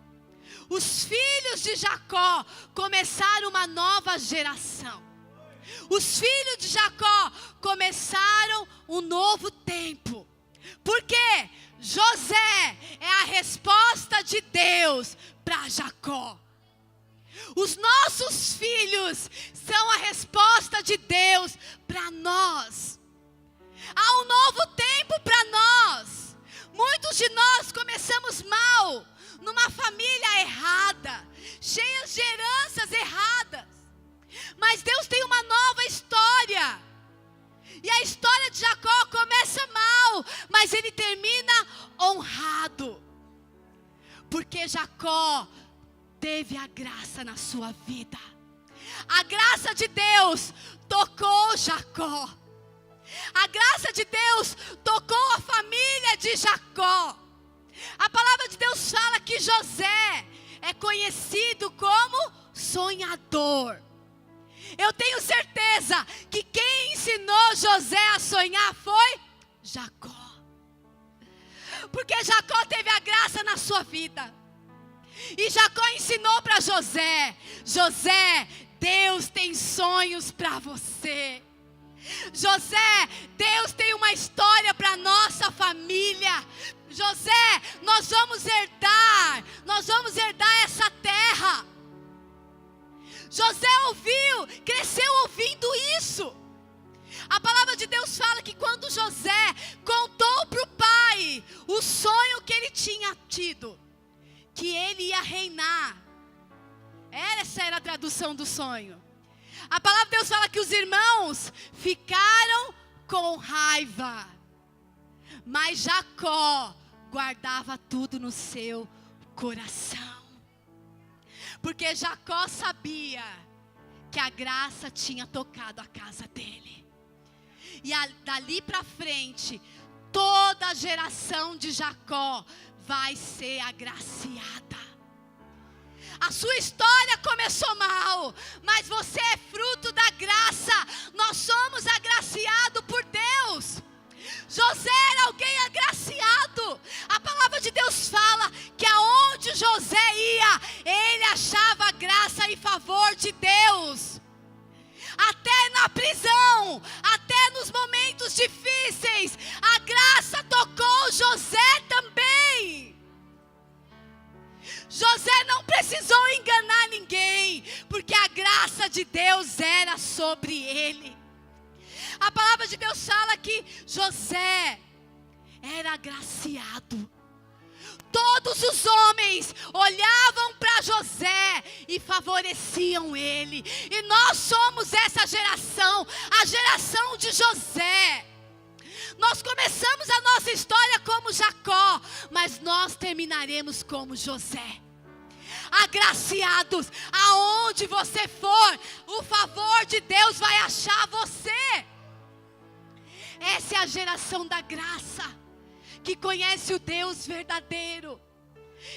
Os filhos de Jacó começaram uma nova geração. Os filhos de Jacó começaram um novo tempo. Por quê? José é a resposta de Deus para Jacó. Os nossos filhos são a resposta de Deus para nós. Há um novo tempo para nós. Muitos de nós começamos mal, numa família errada, cheias de heranças erradas. Mas Deus tem uma nova história. E a história de Jacó começa mal, mas ele termina honrado. Porque Jacó teve a graça na sua vida. A graça de Deus tocou Jacó. A graça de Deus tocou a família de Jacó. A palavra de Deus fala que José é conhecido como sonhador. Eu tenho certeza que quem ensinou José a sonhar foi Jacó. Porque Jacó teve a graça na sua vida. E Jacó ensinou para José: José, Deus tem sonhos para você. José, Deus tem uma história para nossa família. José, nós vamos herdar essa terra. José cresceu ouvindo isso. A palavra de Deus fala que quando José contou para o pai o sonho que ele tinha tido, que ele ia reinar. Essa era a tradução do sonho. A palavra de Deus fala que os irmãos ficaram com raiva. Mas Jacó guardava tudo no seu coração. Porque Jacó sabia que a graça tinha tocado a casa dele. E dali para frente, toda a geração de Jacó vai ser agraciada. A sua história começou mal, mas você é fruto da graça. Nós somos agraciados por Deus. José era alguém agraciado. A palavra de Deus fala que aonde José ia, ele achava graça e favor de Deus. Até na prisão, até nos momentos difíceis, a graça tocou José também. José não precisou enganar ninguém, porque a graça de Deus era sobre ele. A palavra de Deus fala que José era agraciado. Todos os homens olhavam para José e favoreciam ele. E nós somos essa geração, a geração de José. Nós começamos a nossa história como Jacó, mas nós terminaremos como José. Agraciados, aonde você for, o favor de Deus vai achar você. Essa é a geração da graça, que conhece o Deus verdadeiro.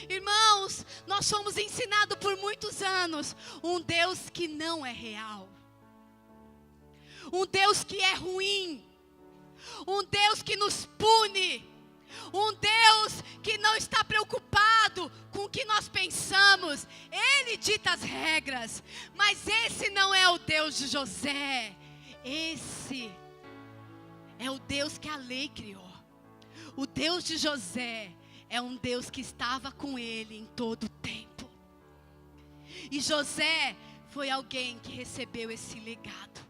Irmãos, nós fomos ensinados por muitos anos um Deus que não é real, um Deus que é ruim, um Deus que nos pune, um Deus que não está preocupado com o que nós pensamos. Ele dita as regras, mas esse não é o Deus de José. Esse é o Deus que a lei criou. O Deus de José é um Deus que estava com ele em todo o tempo. E José foi alguém que recebeu esse legado.